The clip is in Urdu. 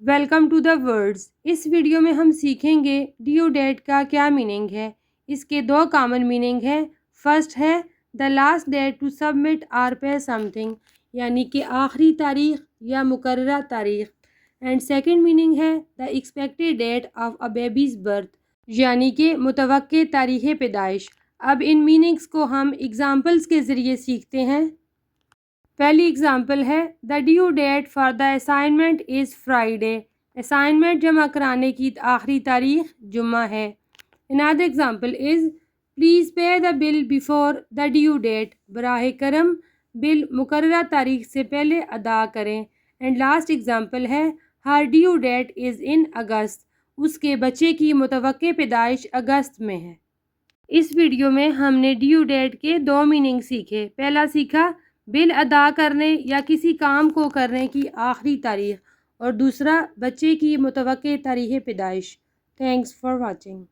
Welcome to the words. اس ویڈیو میں ہم سیکھیں گے ڈیو ڈیٹ کا کیا میننگ ہے۔ اس کے دو کامن میننگ ہیں۔ فرسٹ ہے the last date to submit or pay something, یعنی کہ آخری تاریخ یا مقررہ تاریخ، اینڈ سیکنڈ میننگ ہے the expected date of a baby's birth, یعنی کہ متوقع تاریخ پیدائش۔ اب ان میننگز کو ہم ایگزامپلز کے ذریعے سیکھتے ہیں۔ پہلی ایگزامپل ہے the due date for the assignment is Friday. Assignment جمع کرانے کی آخری تاریخ جمعہ ہے۔ another example is please pay the bill before the due date. براہ کرم بل مقررہ تاریخ سے پہلے ادا کریں۔ اینڈ لاسٹ ایگزامپل ہے ہر ڈیو ڈیٹ از ان اگست۔ اس کے بچے کی متوقع پیدائش اگست میں ہے۔ اس ویڈیو میں ہم نے ڈیو ڈیٹ کے دو میننگ سیکھے۔ پہلا سیکھا بل ادا کرنے یا کسی کام کو کرنے کی آخری تاریخ، اور دوسرا بچے کی متوقع تاریخ پیدائش۔ Thanks for watching.